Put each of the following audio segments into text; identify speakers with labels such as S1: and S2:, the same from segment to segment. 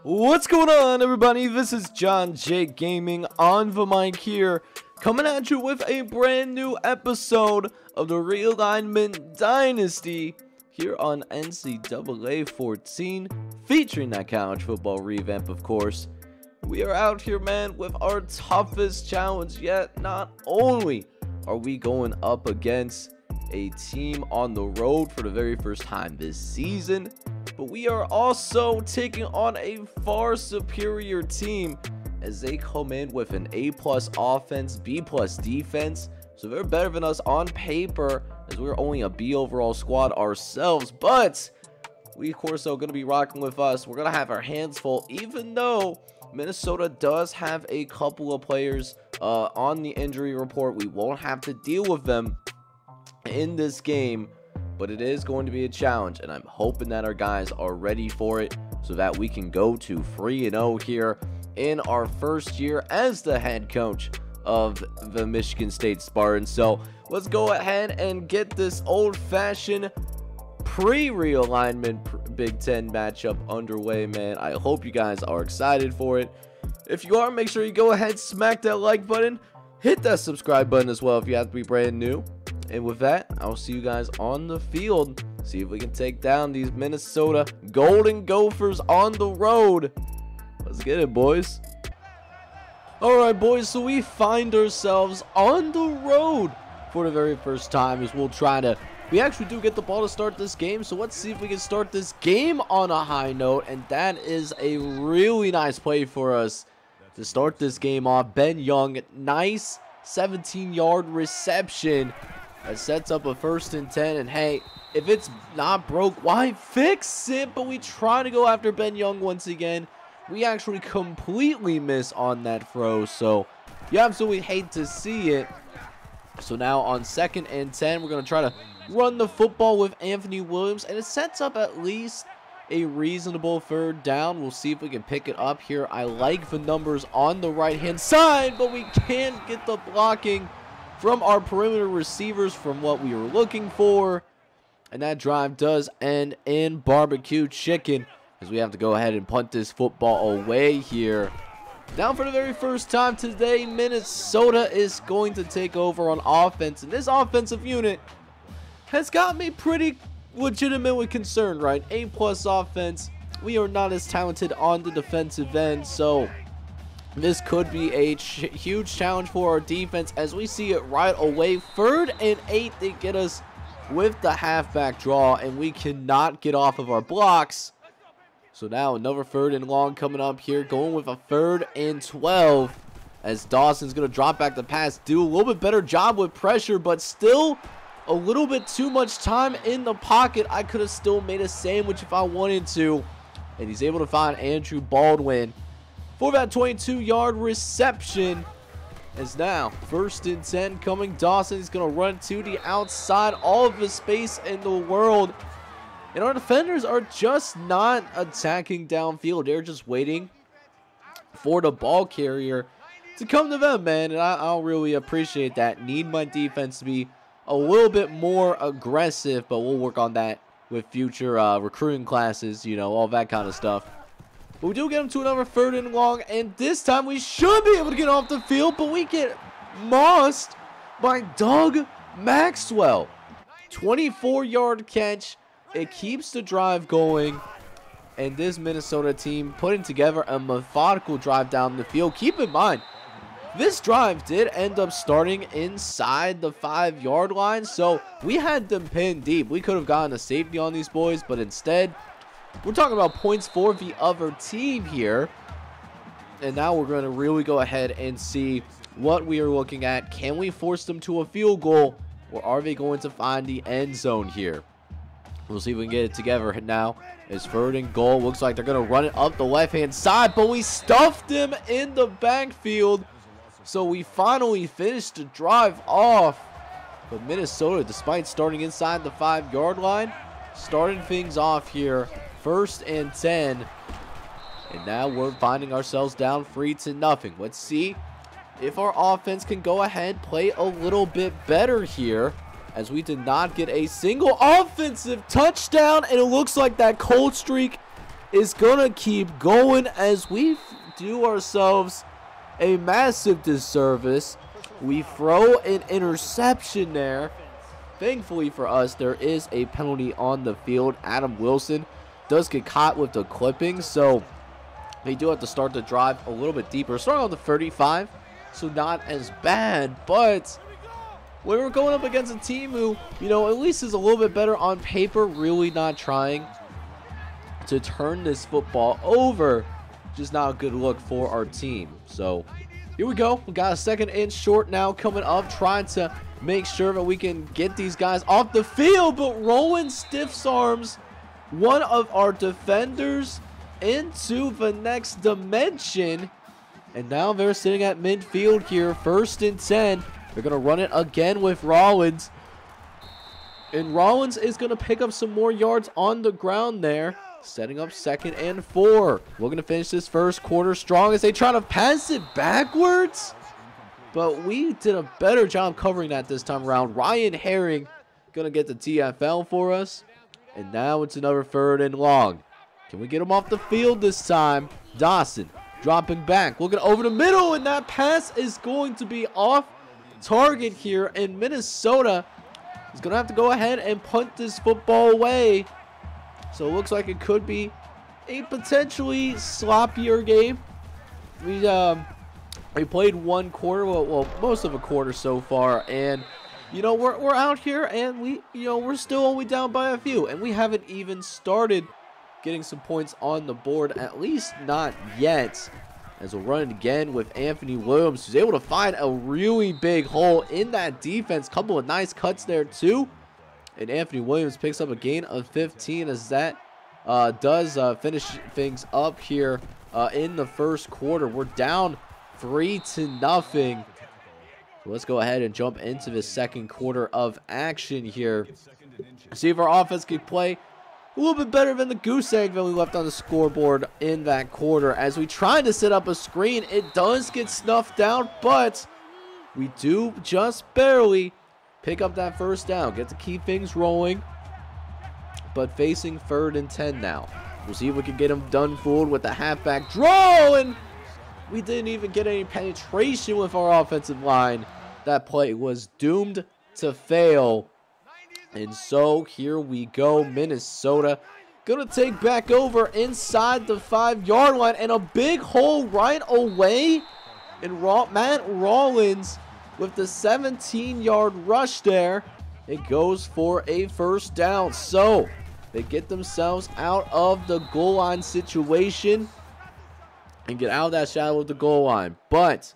S1: What's going on, everybody? This is John J Gaming on the mic here, coming at you with a brand new episode of the Realignment Dynasty here on NCAA 14, featuring that college football revamp, of course. We are out here, man, with our toughest challenge yet. Not only are we going up against a team on the road for the very first time this season, but we are also taking on a far superior team as they come in with an A+ offense, B+ defense. So they're better than us on paper, as we're only a B overall squad ourselves. But we, of course, are going to be rocking with us. We're going to have our hands full, even though Minnesota does have a couple of players on the injury report. We won't have to deal with them in this game, but it is going to be a challenge, and I'm hoping that our guys are ready for it so that we can go to 3-0 here in our first year as the head coach of the Michigan State Spartans. So let's go ahead and get this old-fashioned pre-realignment Big Ten matchup underway, man. I hope you guys are excited for it. If you are, make sure you go ahead, smack that like button, hit that subscribe button as well if you have to be brand new. And with that, I'll see you guys on the field. See if we can take down these Minnesota Golden Gophers on the road. Let's get it, boys. Alright, boys, so we find ourselves on the road for the very first time, as we'll try to... We actually do get the ball to start this game, so let's see if we can start this game on a high note. And that is a really nice play for us to start this game off. Ben Young, nice 17-yard reception. That sets up a 1st and 10, and hey, if it's not broke, why fix it? But we try to go after Ben Young once again. We actually completely miss on that throw, so you absolutely hate to see it. So now on 2nd and 10, we're going to try to run the football with Anthony Williams, and it sets up at least a reasonable 3rd down. We'll see if we can pick it up here. I like the numbers on the right-hand side, but we can't get the blocking from our perimeter receivers from what we were looking for. And that drive does end in barbecue chicken, as we have to go ahead and punt this football away here. Now for the very first time today, Minnesota is going to take over on offense. And this offensive unit has got me pretty legitimately concerned, right? A+ offense. We are not as talented on the defensive end, so this could be a huge challenge for our defense, as we see it right away. 3rd and 8, they get us with the halfback draw, and we cannot get off of our blocks. So now another 3rd and long coming up here, going with a 3rd and 12, as Dawson's going to drop back the pass, do a little bit better job with pressure, but still a little bit too much time in the pocket. I could have still made a sandwich if I wanted to, and he's able to find Andrew Baldwin for that 22-yard reception. As now 1st and 10 coming. Dawson is going to run to the outside, all of the space in the world, and our defenders are just not attacking downfield. They're just waiting for the ball carrier to come to them, man, and I'll really appreciate that. Need my defense to be a little bit more aggressive, but we'll work on that with future recruiting classes, you know, all that kind of stuff. But we do get him to another 3rd and long, and this time we should be able to get off the field, but we get mossed by Doug Maxwell. 24-yard catch. It keeps the drive going, and this Minnesota team putting together a methodical drive down the field. Keep in mind, this drive did end up starting inside the 5-yard line, so we had them pinned deep. We could have gotten a safety on these boys, but instead, we're talking about points for the other team here. And now we're going to really go ahead and see what we are looking at. Can we force them to a field goal, or are they going to find the end zone here? We'll see if we can get it together now. It's 3rd and goal. Looks like they're going to run it up the left-hand side, but we stuffed them in the backfield. So we finally finished the drive off. But Minnesota, despite starting inside the 5-yard line, started things off here. 1st and 10, and now we're finding ourselves down 3-0. Let's see if our offense can go ahead, play a little bit better here, as we did not get a single offensive touchdown, and it looks like that cold streak is going to keep going as we do ourselves a massive disservice. We throw an interception there. Thankfully for us, there is a penalty on the field. Adam Wilson does get caught with the clipping, so they do have to start the drive a little bit deeper. Starting on the 35, so not as bad, but when we're going up against a team who, at least is a little bit better on paper, really not trying to turn this football over, just not a good look for our team. So here we go. We got a 2nd and short now coming up, trying to make sure that we can get these guys off the field, but Roland stiff arms one of our defenders into the next dimension, and now they're sitting at midfield here. 1st and 10. They're going to run it again with Rollins, and Rollins is going to pick up some more yards on the ground there, setting up 2nd and 4. We're going to finish this first quarter strong as they try to pass it backwards, but we did a better job covering that this time around. Ryan Herring going to get the TFL for us, and now it's another 3rd and long. Can we get him off the field this time? Dawson dropping back, looking over the middle, and that pass is going to be off target here, and Minnesota is going to have to go ahead and punt this football away. So it looks like it could be a potentially sloppier game. We played 1 quarter, well, most of a quarter so far, and we're out here, and we're still only down by a few, and we haven't even started getting some points on the board, at least not yet. As we'll run it again with Anthony Williams, who's able to find a really big hole in that defense. Couple of nice cuts there too, and Anthony Williams picks up a gain of 15 as that does finish things up here in the first quarter. We're down 3-0. So let's go ahead and jump into the second quarter of action here. See if our offense can play a little bit better than the goose egg that we left on the scoreboard in that quarter. As we try to set up a screen, it does get snuffed out, but we do just barely pick up that 1st down, get to keep things rolling, but facing 3rd and 10 now. We'll see if we can get him done fooled with the halfback draw, and we didn't even get any penetration with our offensive line. That play was doomed to fail. And so here we go. Minnesota going to take back over inside the 5-yard line, and a big hole right away. And Matt Rollins with the 17-yard rush there. It goes for a 1st down. So they get themselves out of the goal line situation and get out of that shadow of the goal line. But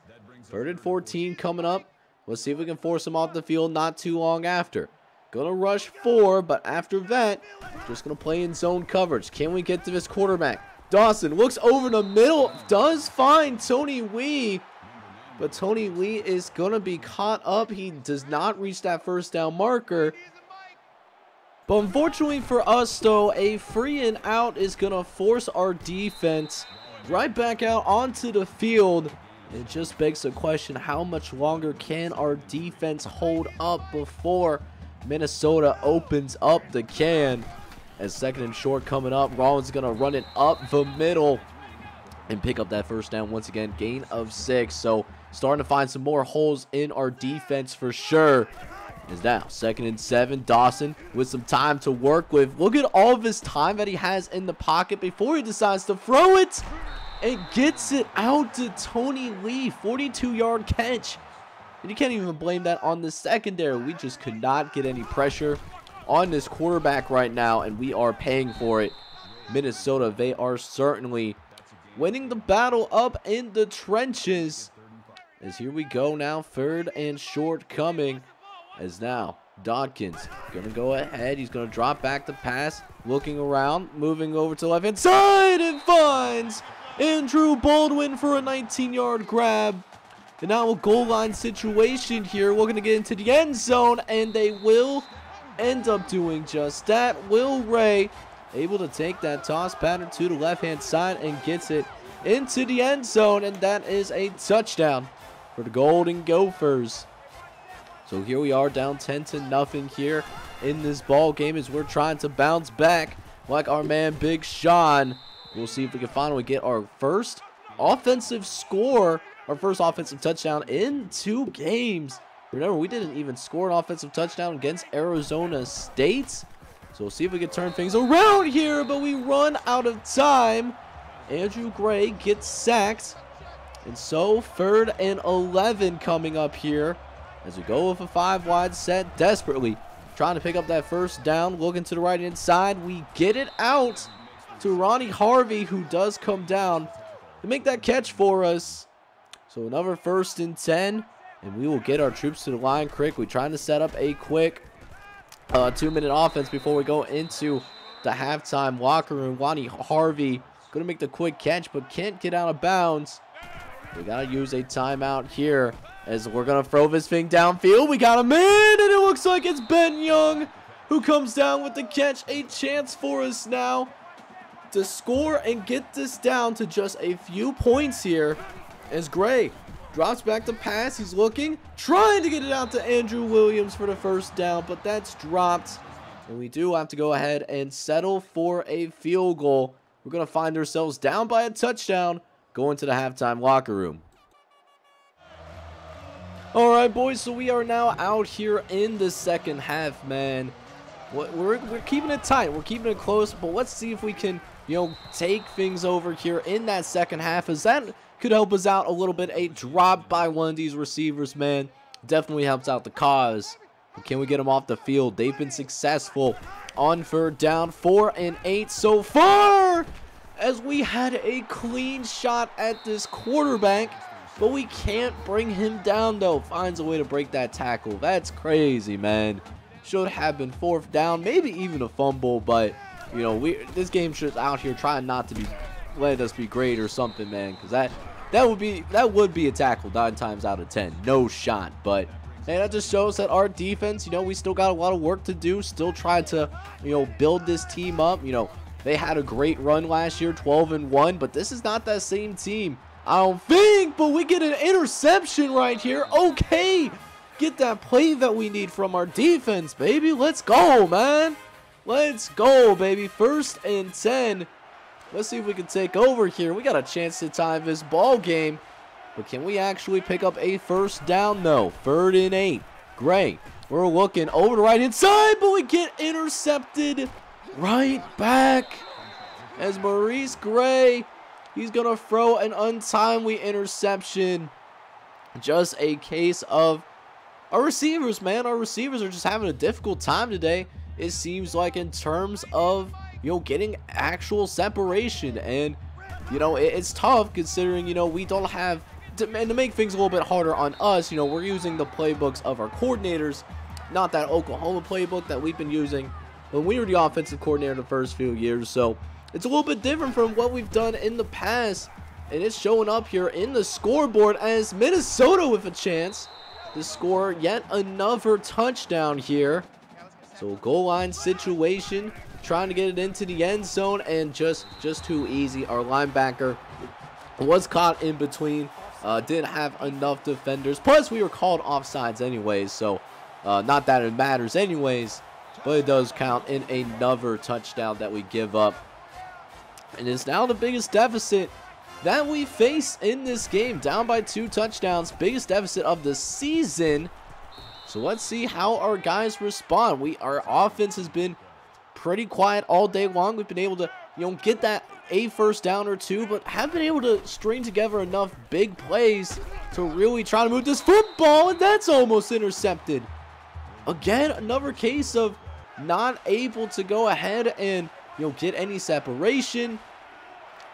S1: 3rd and 14 coming up. Let's see if we can force them off the field not too long after. Gonna rush 4, but after that, just gonna play in zone coverage. Can we get to this quarterback? Dawson looks over the middle, does find Tony Lee, but Tony Lee is gonna be caught up. He does not reach that 1st down marker. But unfortunately for us, though, a 3 and out is gonna force our defense right back out onto the field. It just begs the question, how much longer can our defense hold up before Minnesota opens up the can? As 2nd and short coming up, Rollins is going to run it up the middle and pick up that 1st down once again. Gain of 6. So starting to find some more holes in our defense for sure. Is now 2nd and 7. Dawson with some time to work with. Look at all of his time that he has in the pocket before he decides to throw it and gets it out to Tony Lee. 42-yard catch. And you can't even blame that on the secondary. We just could not get any pressure on this quarterback right now, and we are paying for it. Minnesota, they are certainly winning the battle up in the trenches. As here we go now, 3rd and short coming. As now, Dawkins going to go ahead. He's going to drop back the pass, looking around, moving over to the left-hand side, and finds Andrew Baldwin for a 19-yard grab. And now a goal line situation here. We're going to get into the end zone, and they will end up doing just that. Will Ray able to take that toss pattern to the left-hand side and gets it into the end zone, and that is a touchdown for the Golden Gophers. So here we are down 10-0 here in this ball game as we're trying to bounce back like our man Big Sean We'll see if we can finally get our first offensive score, our first offensive touchdown in 2 games. Remember, we didn't even score an offensive touchdown against Arizona State. So we'll see if we can turn things around here, but we run out of time. Andrew Gray gets sacked. And so 3rd and 11 coming up here as we go with a 5-wide set, desperately trying to pick up that first down, looking to the right-hand side. We get it out to Ronnie Harvey, who does come down to make that catch for us. So another 1st and 10, and we will get our troops to the line quick. We're trying to set up a quick 2-minute offense before we go into the halftime locker room. Ronnie Harvey going to make the quick catch, but can't get out of bounds. We got to use a timeout here as we're going to throw this thing downfield. We got him in, and it looks like it's Ben Young who comes down with the catch. A chance for us now to score and get this down to just a few points here as Gray drops back to pass. He's looking, trying to get it out to Andrew Williams for the first down, but that's dropped. And we do have to go ahead and settle for a field goal. We're going to find ourselves down by a touchdown going to the halftime locker room. All right, boys, so we are now out here in the second half, man. We're keeping it tight. We're keeping it close, but let's see if we can, take things over here in that second half, as that could help us out a little bit. A drop by one of these receivers, man, definitely helps out the cause. But can we get them off the field? They've been successful on 3rd down, 4 and 8 so far, as we had a clean shot at this quarterback, but we can't bring him down, though. Finds a way to break that tackle. That's crazy, man. Should have been 4th down, maybe even a fumble, but, this game should out here trying not to be, let us be great or something, man, because that would be a tackle 9 times out of 10. No shot, but and that just shows that our defense, we still got a lot of work to do, still trying to, build this team up. They had a great run last year, 12-1, but this is not that same team, I don't think. But we get an interception right here. Okay, get that play that we need from our defense, baby. Let's go, man. Let's go, baby. 1st and 10. Let's see if we can take over here. We got a chance to tie this ball game, but can we actually pick up a first down? No. 3rd and 8. Gray, we're looking over the right-hand side, but we get intercepted right back as Maurice Gray, he's going to throw an untimely interception. Just a case of our receivers, man. Our receivers are just having a difficult time today, it seems like, in terms of, getting actual separation. And, it's tough considering, we don't have, to make things a little bit harder on us, we're using the playbooks of our coordinators, not that Oklahoma playbook that we've been using when we were the offensive coordinator the first few years. So it's a little bit different from what we've done in the past, and it's showing up here in the scoreboard as Minnesota with a chance to score yet another touchdown here. So goal line situation, trying to get it into the end zone, and just too easy. Our linebacker was caught in between, didn't have enough defenders, plus we were called offsides anyways, so not that it matters anyways, but it does count in another touchdown that we give up. And it's now the biggest deficit that we face in this game, down by 2 touchdowns, biggest deficit of the season. So let's see how our guys respond. Our offense has been pretty quiet all day long. We've been able to, get that a first down or 2, but haven't been able to string together enough big plays to really try to move this football, and that's almost intercepted. Again, another case of not able to go ahead and, get any separation.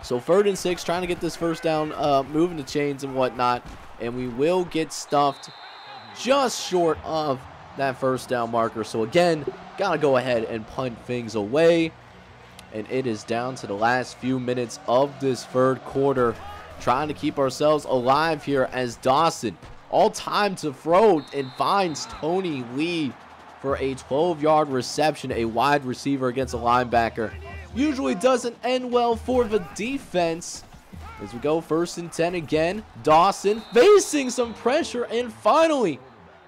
S1: So 3rd and 6, trying to get this first down, moving the chains and whatnot, and we will get stuffed just short of that first down marker. So again, gotta go ahead and punt things away, and it is down to the last few minutes of this 3rd quarter, trying to keep ourselves alive here as Dawson, all time to throw, and finds Tony Lee for a 12-yard reception. A wide receiver against a linebacker usually doesn't end well for the defense. As we go 1st and 10 again, Dawson facing some pressure, and finally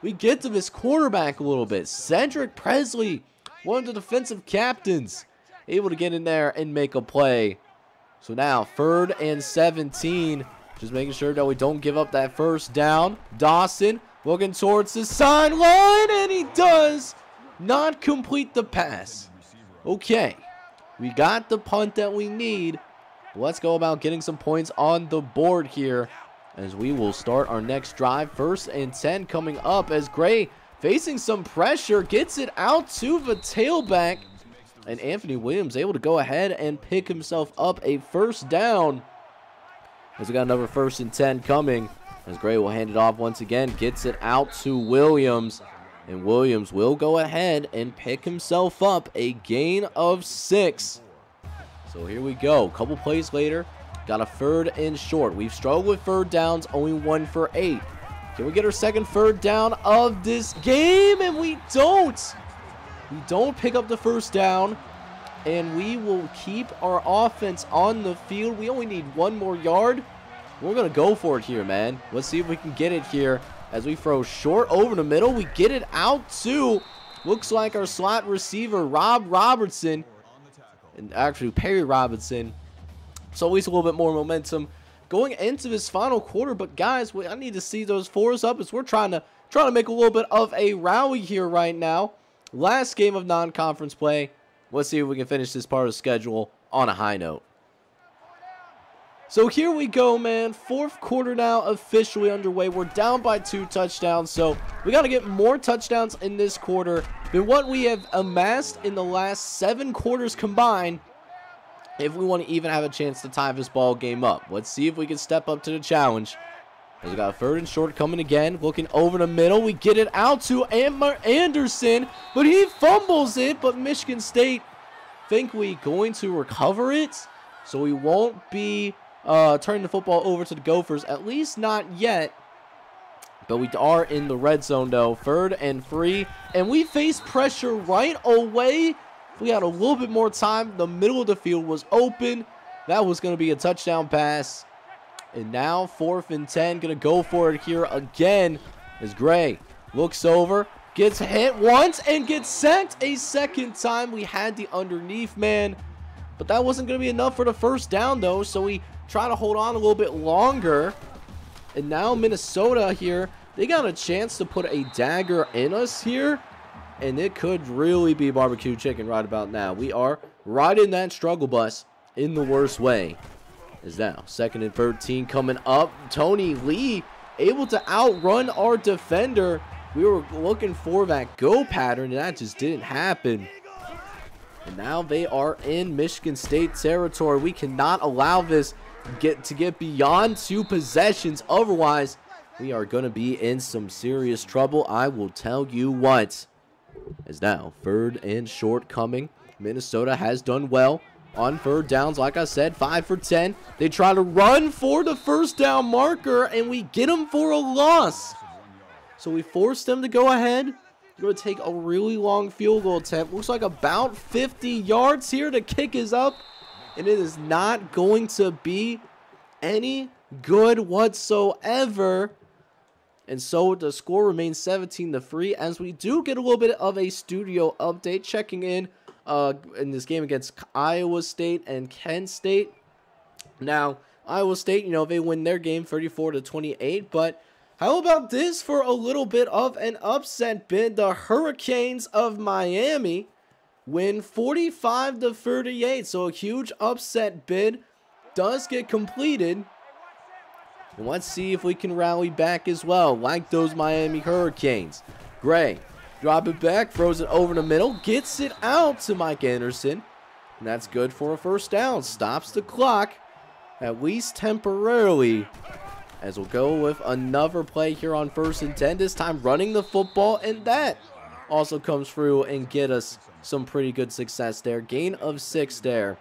S1: we get to this quarterback a little bit. Cedric Presley, one of the defensive captains, able to get in there and make a play. So now 3rd and 17. Just making sure that we don't give up that first down. Dawson looking towards the sideline, and he does not complete the pass. Okay, we got the punt that we need. Let's go about getting some points on the board here as we will start our next drive. 1st and 10 coming up as Gray facing some pressure, gets it out to the tailback, and Anthony Williams able to go ahead and pick himself up a first down. As we got another 1st and 10 coming, as Gray will hand it off once again, gets it out to Williams, and Williams will go ahead and pick himself up a gain of 6. So here we go. A couple plays later, got a 3rd and short. We've struggled with 3rd downs, only 1 for 8. Can we get our second 3rd down of this game? And we don't. We don't pick up the first down, and we will keep our offense on the field. We only need 1 more yard. We're going to go for it here, man. Let's see if we can get it here as we throw short over the middle. We get it out to, looks like our slot receiver, Rob Robertson, and actually Perry Robinson. So at least a little bit more momentum going into this final quarter. But guys, I need to see those 4s up as we're trying to make a little bit of a rally here right now. Last game of non-conference play. Let's see if we can finish this part of the schedule on a high note. So here we go, man. 4th quarter now officially underway. We're down by 2 touchdowns, so we got to get more touchdowns in this quarter than what we have amassed in the last 7 quarters combined if we want to even have a chance to tie this ball game up. Let's see if we can step up to the challenge. As we got a 3rd and short coming again, looking over the middle. We get it out to Anderson, but he fumbles it, but Michigan State think we going to recover it, so we won't be turning the football over to the Gophers, at least not yet. But we are in the red zone though. 3rd and 3, and we face pressure right away. If we had a little bit more time, the middle of the field was open. That was going to be a touchdown pass. And now 4th and 10, going to go for it here again as Gray looks over, gets hit once, and gets sacked a second time. We had the underneath man, but that wasn't going to be enough for the first down though, so we try to hold on a little bit longer. And now Minnesota here, they got a chance to put a dagger in us here, and it could really be barbecue chicken right about now. We are riding that struggle bus in the worst way. Is now 2nd and 13 coming up. Tony Lee able to outrun our defender. We were looking for that go pattern, and that just didn't happen. And now they are in Michigan State territory. We cannot allow this to get beyond 2 possessions. Otherwise, we are going to be in some serious trouble. I will tell you what. Is now 3rd and short coming. Minnesota has done well on 3rd downs. Like I said, 5 for 10. They try to run for the first down marker, and we get them for a loss. So we force them to go ahead. We're going to take a really long field goal attempt. Looks like about 50 yards here. The kick is up, and it is not going to be any good whatsoever. And so the score remains 17-3 as we do get a little bit of a studio update checking in this game against Iowa State and Kent State. Now, Iowa State, they win their game 34-28, but how about this for a little bit of an upset bid? The Hurricanes of Miami win 45-38, so a huge upset bid does get completed. And let's see if we can rally back as well, like those Miami Hurricanes. Gray, drop it back, throws it over the middle, gets it out to Mike Anderson. And that's good for a first down. Stops the clock, at least temporarily. As we'll go with another play here on 1st and 10, this time running the football, and that also comes through and get us some pretty good success there. Gain of 6 there.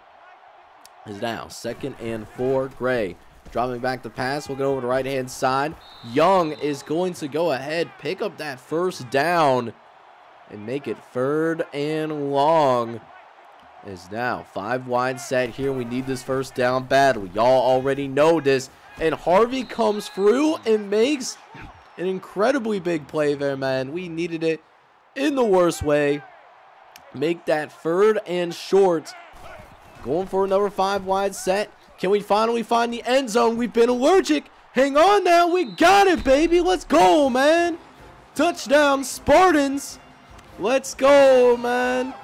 S1: Is now 2nd and 4. Gray dropping back the pass. We'll go over the right-hand side. Young is going to go ahead, pick up that first down, and make it 3rd and long. Is now 5 wide set here. We need this first down badly. Y'all already know this. And Harvey comes through and makes an incredibly big play there, man. We needed it in the worst way. Make that 3rd and short. Going for another 5 wide set. Can we finally find the end zone? We've been allergic. Hang on now. We got it, baby. Let's go, man. Touchdown, Spartans. Let's go, man.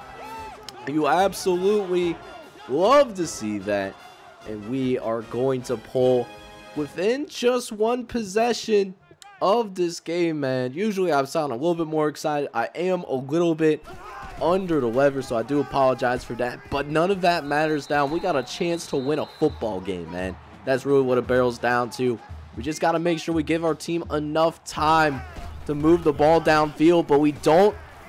S1: You absolutely love to see that. And we are going to pull within just one possession of this game, man. Usually I sound a little bit more excited. I am a little bit under the weather, so I do apologize for that, but none of that matters now. We got a chance to win a football game, man. That's really what it barrels down to. We just got to make sure we give our team enough time to move the ball downfield, but we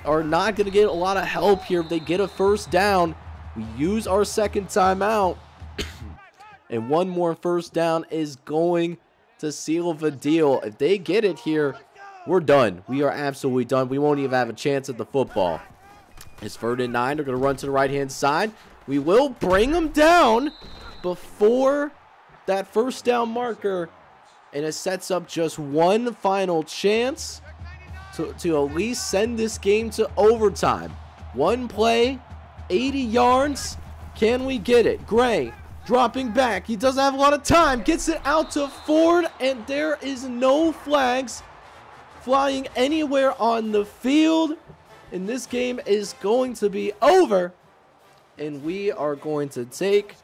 S1: are not going to get a lot of help here. If they get a first down, we use our second timeout, and one more first down is going to seal the deal. If they get it here, we're done. We are absolutely done. We won't even have a chance at the football. It's 3rd and 9. They're going to run to the right-hand side. We will bring them down before that first down marker. And it sets up just one final chance to at least send this game to overtime. One play, 80 yards. Can we get it? Gray dropping back. He doesn't have a lot of time. Gets it out to Ford. And there is no flags flying anywhere on the field. And this game is going to be over, and we are going to take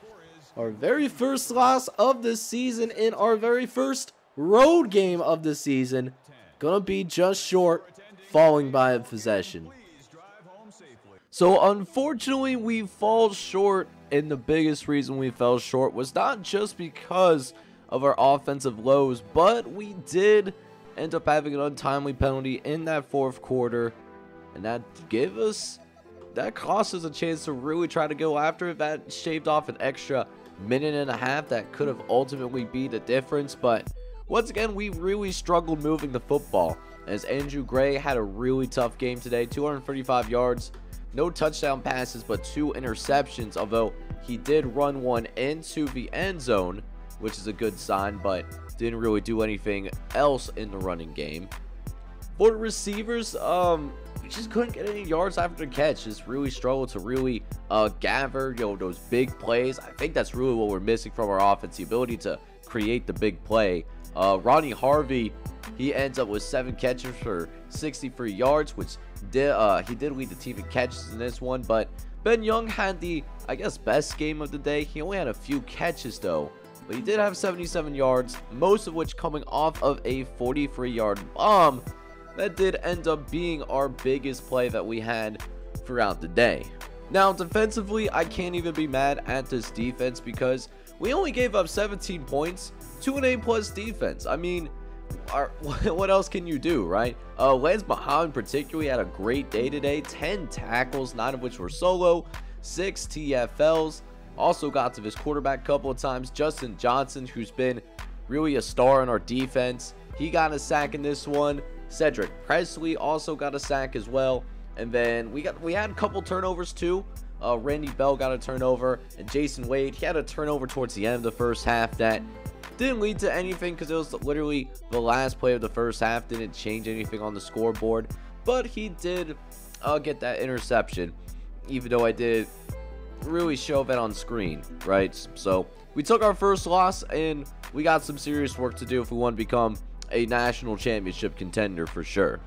S1: our very first loss of the season in our very first road game of the season. Gonna be just short, falling by a possession. So unfortunately, we fall short, and the biggest reason we fell short was not just because of our offensive lows, but we did end up having an untimely penalty in that 4th quarter. And that cost us a chance to really try to go after it. That shaved off an extra minute and a half that could have ultimately be the difference. But once again, we really struggled moving the football, as Andrew Gray had a really tough game today. 235 yards, no touchdown passes, but 2 interceptions, although he did run one into the end zone, which is a good sign, but didn't really do anything else in the running game. For the receivers, we just couldn't get any yards after the catch. Just really struggled to really gather, those big plays. I think that's really what we're missing from our offense, the ability to create the big play. Ronnie Harvey, he ends up with 7 catches for 63 yards, which he did lead the team in catches in this one. But Ben Young had the, I guess, best game of the day. He only had a few catches though, but he did have 77 yards, most of which coming off of a 43-yard bomb. That did end up being our biggest play that we had throughout the day. Now, defensively, I can't even be mad at this defense because we only gave up 17 points to an A+ defense. I mean, what else can you do, right? Lance Muhammad particularly had a great day today. 10 tackles, 9 of which were solo, 6 TFLs. Also got to his quarterback a couple of times. Justin Johnson, who's been really a star in our defense, he got a sack in this one. Cedric Presley also got a sack as well. And then we had a couple turnovers too. Randy Bell got a turnover, and Jason Wade, he had a turnover towards the end of the first half that didn't lead to anything because it was literally the last play of the first half. Didn't change anything on the scoreboard, but he did get that interception, even though I did really show that on screen, right? So we took our first loss, and we got some serious work to do if we want to become a national championship contender for sure.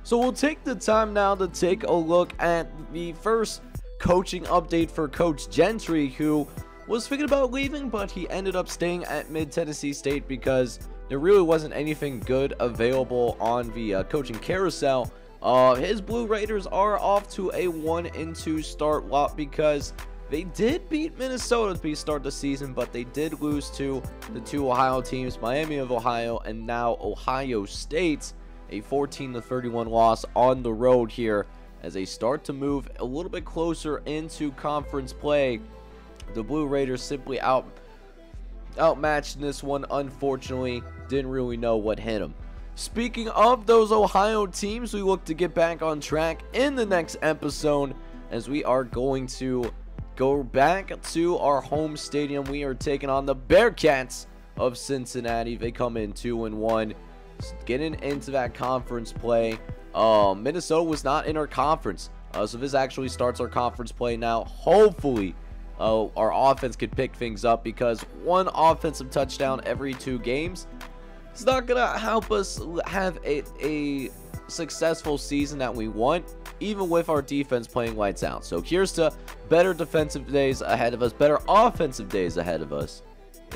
S1: So we'll take the time now to take a look at the first coaching update for Coach Gentry, who was thinking about leaving, but he ended up staying at Mid-Tennessee State because there really wasn't anything good available on the coaching carousel. His Blue Raiders are off to a 1-2 start lot because they did beat Minnesota to start the season, but they did lose to the 2 Ohio teams, Miami of Ohio and now Ohio State. A 14-31 loss on the road here as they start to move a little bit closer into conference play. The Blue Raiders simply outmatched in this one, unfortunately. Didn't really know what hit them. Speaking of those Ohio teams, we look to get back on track in the next episode as we are going to go back to our home stadium. We are taking on the Bearcats of Cincinnati. They come in 2-1, getting into that conference play. Minnesota was not in our conference, so this actually starts our conference play now. Hopefully our offense could pick things up, because one offensive touchdown every 2 games is not going to help us have a successful season that we want, even with our defense playing lights out. So here's to better defensive days ahead of us, better offensive days ahead of us.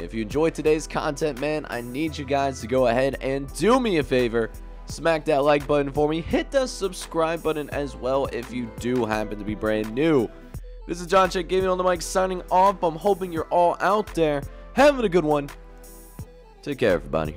S1: If you enjoyed today's content, man, I need you guys to go ahead and do me a favor. Smack that like button for me. Hit the subscribe button as well if you do happen to be brand new. This is John Chick Gaming on the mic signing off. I'm hoping you're all out there having a good one. Take care, everybody.